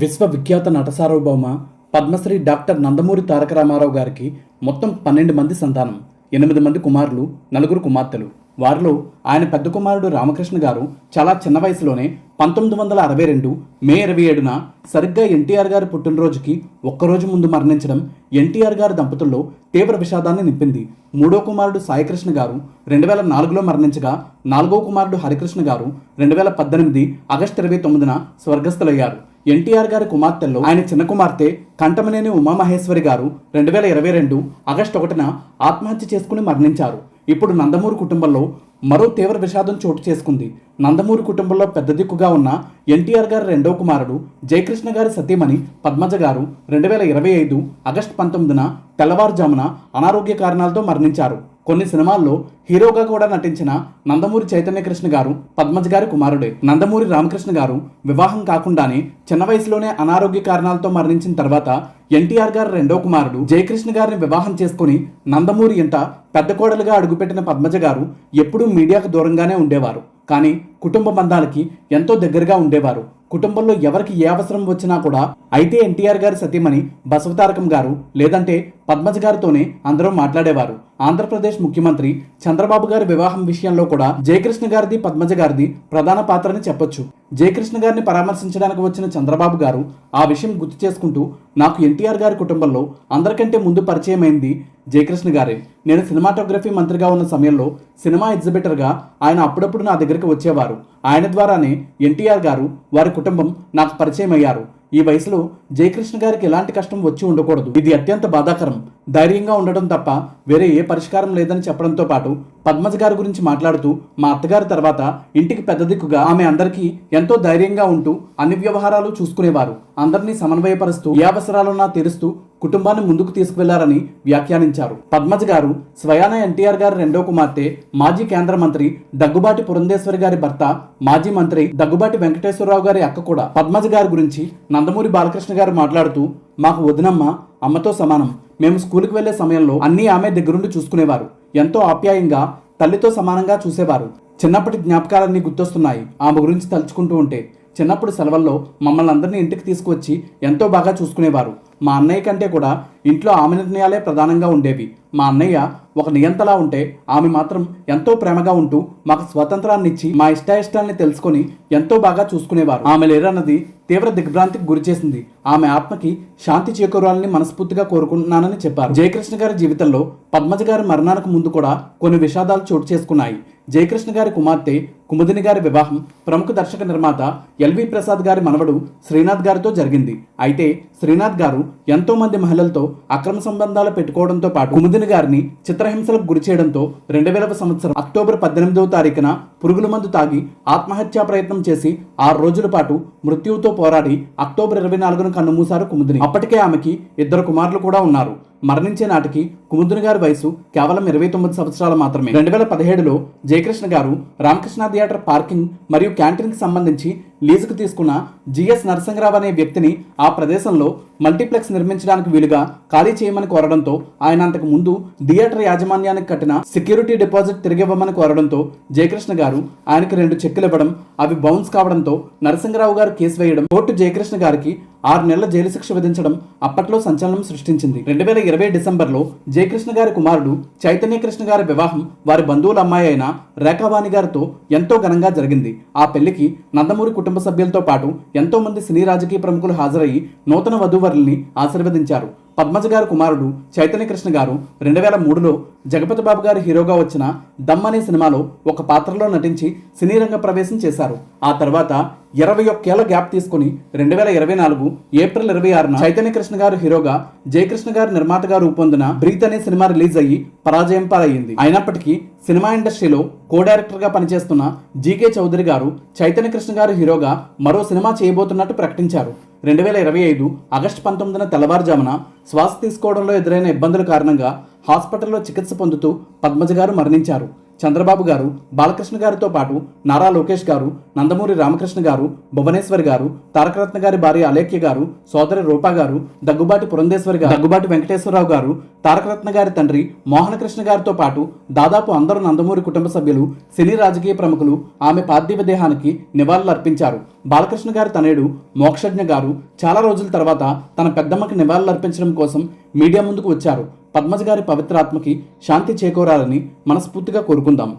విశ్వవిఖ్యాత నట సార్వభౌమ పద్మశ్రీ డాక్టర్ నందమూరి తారక రామారావు గారికి మొత్తం 12 మంది సంతానం, 8 మంది కుమారులు, 4 కుమార్తెలు. వారిలో ఆయన పెద్ద కుమారుడు రామకృష్ణ గారు చాలా చిన్న వయసులోనే 1962 మే 27న సరిగ్గా ఎన్టీఆర్ గారి పుట్టినరోజుకి ఒక్కరోజు ముందు మరణించడం ఎన్టీఆర్ గారి దంపతుల్లో తీవ్ర విషాదాన్ని నింపింది. మూడో కుమారుడు సాయికృష్ణ గారు 2004లో మరణించగా, 4వ కుమారుడు హరికృష్ణ గారు 2018 ఆగస్టు 29న స్వర్గస్థులయ్యారు. ఎన్టీఆర్ గారి కుమార్తెల్లో ఆయన చిన్న కుమార్తె కంఠమనేని ఉమామహేశ్వరి గారు 2022 ఆగస్టు 1న ఆత్మహత్య చేసుకుని మరణించారు. ఇప్పుడు నందమూరి కుటుంబంలో మరో తీవ్ర విషాదం చోటు చేసుకుంది. నందమూరి కుటుంబంలో పెద్ద దిక్కుగా ఉన్న ఎన్టీఆర్ గారి రెండవ కుమారుడు జయకృష్ణ గారి సతీమణి పద్మజ గారు 2025 ఆగస్టు 19న తెల్లవారుజామున అనారోగ్య కారణాలతో మరణించారు. కొన్ని సినిమాల్లో హీరోగా కూడా నటించిన నందమూరి చైతన్యకృష్ణ గారు పద్మజ గారి కుమారుడే. నందమూరి రామకృష్ణ గారు వివాహం కాకుండానే చిన్న వయసులోనే అనారోగ్య కారణాలతో మరణించిన తర్వాత ఎన్టీఆర్ గారి రెండో కుమారుడు జయకృష్ణ గారిని వివాహం చేసుకుని నందమూరి ఇంట పెద్ద కోడలుగా అడుగుపెట్టిన పద్మజ గారు ఎప్పుడూ మీడియాకు దూరంగానే ఉండేవారు. కానీ కుటుంబ బంధాలకి ఎంతో దగ్గరగా ఉండేవారు. కుటుంబంలో ఎవరికి ఏ అవసరం వచ్చినా కూడా అయితే ఎన్టీఆర్ గారి సతీమణి బసవతారకం గారు లేదంటే పద్మజ గారితోనే అందరూ మాట్లాడేవారు. ఆంధ్రప్రదేశ్ ముఖ్యమంత్రి చంద్రబాబు గారి వివాహం విషయంలో కూడా జయకృష్ణ గారిది పద్మజ గారిది ప్రధాన పాత్రని చెప్పొచ్చు. జయకృష్ణ గారిని పరామర్శించడానికి వచ్చిన చంద్రబాబు గారు ఆ విషయం గుర్తు చేసుకుంటూ, నాకు ఎన్టీఆర్ గారి కుటుంబంలో అందరికంటే ముందు పరిచయమైంది జయకృష్ణ గారే. నేను సినిమాటోగ్రఫీ మంత్రిగా ఉన్న సమయంలో సినిమా ఎగ్జిబిటర్గా ఆయన అప్పుడప్పుడు నా దగ్గరికి వచ్చేవారు. ఆయన ద్వారానే ఎన్టీఆర్ గారు వారి కుటుంబం నాకు పరిచయం అయ్యారు. ఈ వయసులో జయకృష్ణ గారికి ఎలాంటి కష్టం వచ్చి ఉండకూడదు. ఇది అత్యంత బాధాకరం. ధైర్యంగా ఉండడం తప్ప వేరే ఏ పరిష్కారం లేదని చెప్పడంతో పాటు పద్మజ గారి గురించి మాట్లాడుతూ, మా అత్తగారి తర్వాత ఇంటికి పెద్ద దిక్కుగా ఆమె అందరికీ ఎంతో ధైర్యంగా ఉంటూ అన్ని వ్యవహారాలు చూసుకునేవారు. అందరినీ సమన్వయపరుస్తూ ఏ అవసరాలున్నా తీరుస్తూ కుటుంబాన్ని ముందుకు తీసుకువెళ్లారని వ్యాఖ్యానించారు. పద్మజ గారు స్వయాన ఎన్టీఆర్ గారి రెండో కుమార్తె, మాజీ కేంద్ర మంత్రి దగ్గుబాటి పురంధేశ్వరి గారి భర్త, మాజీ మంత్రి దగ్గుబాటి వెంకటేశ్వరరావు గారి అక్క కూడా. పద్మజ గారి గురించి నందమూరి బాలకృష్ణ గారు మాట్లాడుతూ, మాకు వదినమ్మ అమ్మతో సమానం. మేము స్కూల్కి వెళ్లే సమయంలో అన్నీ ఆమె దగ్గరుండి చూసుకునేవారు. ఎంతో ఆప్యాయంగా తల్లితో సమానంగా చూసేవారు. చిన్నప్పటి జ్ఞాపకాలన్నీ గుర్తొస్తున్నాయి ఆమె గురించి తలుచుకుంటూ ఉంటే. చిన్నప్పుడు సెలవుల్లో మమ్మల్ని అందరినీ ఇంటికి తీసుకువచ్చి ఎంతో బాగా చూసుకునేవారు. మా అన్నయ్య కంటే కూడా ఇంట్లో ఆమె నిర్ణయాలే ప్రధానంగా ఉండేవి. మా అన్నయ్య ఒక నియంతలా ఉంటే ఆమె మాత్రం ఎంతో ప్రేమగా ఉంటూ మాకు స్వాతంత్రాన్ని ఇచ్చి మా ఇష్టాయిష్టాలని తెలుసుకొని ఎంతో బాగా చూసుకునేవారు. ఆమె లేరన్నది తీవ్ర దిగ్భ్రాంతికి గురి చేసింది. ఆమె ఆత్మకి శాంతి చేకూరాలని మనస్ఫూర్తిగా కోరుకుంటున్నానని చెప్పారు. జయకృష్ణ గారి జీవితంలో పద్మజ గారి మరణానికి ముందు కూడా కొన్ని విషాదాలు చోటు చేసుకున్నాయి. జయకృష్ణ గారి కుమార్తె కుముదిని గారి వివాహం ప్రముఖ దర్శక నిర్మాత ఎల్వి ప్రసాద్ గారి మనవడు శ్రీనాథ్ గారితో జరిగింది. అయితే శ్రీనాథ్ గారు ఎంతో మంది మహిళలతో అక్రమ సంబంధాలు పెట్టుకోవడంతో పాటు కుముదిని గారిని చిత్రహింసలకు గురి చేయడంతో 2000 సంవత్సరం అక్టోబర్ 18వ తారీఖున పురుగుల మందు తాగి ఆత్మహత్యా ప్రయత్నం చేసి 6 రోజుల పాటు మృత్యువుతో పోరాడి అక్టోబర్ 24న కన్నుమూశారు కుముదిని. అప్పటికే ఆమెకి 2 కుమారులు కూడా ఉన్నారు. మరణించే నాటికి కుముదిని గారి వయసు కేవలం 29 సంవత్సరాలు మాత్రమే. 2017లో జయకృష్ణ గారు రామకృష్ణ థియేటర్ పార్కింగ్ మరియు క్యాంటీన్కి సంబంధించి లీజుకు తీసుకున్న జిఎస్ నరసింహరావు అనే వ్యక్తిని ఆ ప్రదేశంలో మల్టీప్లెక్స్ నిర్మించడానికి వీలుగా ఖాళీ చేయమని కోరడంతో ఆయన అంతకు ముందు థియేటర్ యాజమాన్యానికి కట్టిన సెక్యూరిటీ డిపాజిట్ తిరిగివ్వమని కోరడంతో జయకృష్ణ గారు ఆయనకి 2 చెక్కులు ఇవ్వడం, అవి బౌన్స్ కావడంతో నరసింహరావు గారు కేసు వేయడం, కోర్టు జయకృష్ణ గారికి 6 నెలల జైలు శిక్ష విధించడం అప్పట్లో సంచలనం సృష్టించింది. 2020 డిసెంబర్లో జయకృష్ణ గారి కుమారుడు చైతన్యకృష్ణ గారి వివాహం వారి బంధువుల అమ్మాయి అయిన రేఖావాణి గారితో ఎంతో ఘనంగా జరిగింది. ఆ పెళ్లికి నందమూరి కుటుంబ సభ్యులతో పాటు ఎంతో మంది సినీ రాజకీయ ప్రముఖులు హాజరయ్యి నూతన వధూవరుల్ని ఆశీర్వదించారు. పద్మజ గారి కుమారుడు చైతన్యకృష్ణ గారు 2003లో జగపతి బాబు గారి హీరోగా వచ్చిన దమ్ అనే సినిమాలో ఒక పాత్రలో నటించి సినీ రంగ ప్రవేశం చేశారు. ఆ తర్వాత 21 ఏళ్ల గ్యాప్ తీసుకుని 2024 ఏప్రిల్ 26న చైతన్యకృష్ణ గారు హీరోగా, జయకృష్ణ గారు నిర్మాతగా రూపొందిన బ్రీత్ అనే సినిమా రిలీజ్ అయ్యి పరాజయం పాలయ్యింది. అయినప్పటికీ సినిమా ఇండస్ట్రీలో కో డైరెక్టర్గా పనిచేస్తున్న జీకే చౌదరి గారు చైతన్యకృష్ణ గారు హీరోగా మరో సినిమా చేయబోతున్నట్టు ప్రకటించారు. 2025 ఆగస్టు 19న తెల్లవారుజామున శ్వాస తీసుకోవడంలో ఎదురైన ఇబ్బందుల కారణంగా హాస్పిటల్లో చికిత్స పొందుతూ పద్మజ గారు మరణించారు. చంద్రబాబు గారు, బాలకృష్ణ గారితో పాటు నారా లోకేష్ గారు, నందమూరి రామకృష్ణ గారు, భువనేశ్వర్ గారు, తారకరత్న గారి భార్య అలేఖ్య గారు, సోదరి రూపా గారు, దగ్గుబాటి పురంధేశ్వరి గారు, దగ్గుబాటి వెంకటేశ్వరరావు గారు, తారకరత్న గారి తండ్రి మోహనకృష్ణ గారితో పాటు దాదాపు అందరూ నందమూరి కుటుంబ సభ్యులు, సినీ రాజకీయ ప్రముఖులు ఆమె పార్థివ దేహానికి నివాళులర్పించారు. బాలకృష్ణ గారి తనయుడు మోక్షజ్ఞ గారు చాలా రోజుల తర్వాత తన పెద్దమ్మకి నివాళులర్పించడం కోసం మీడియా ముందుకు వచ్చారు. పద్మజ గారి పవిత్రాత్మకి శాంతి చేకూరాలని మనస్ఫూర్తిగా కోరుకుందాం.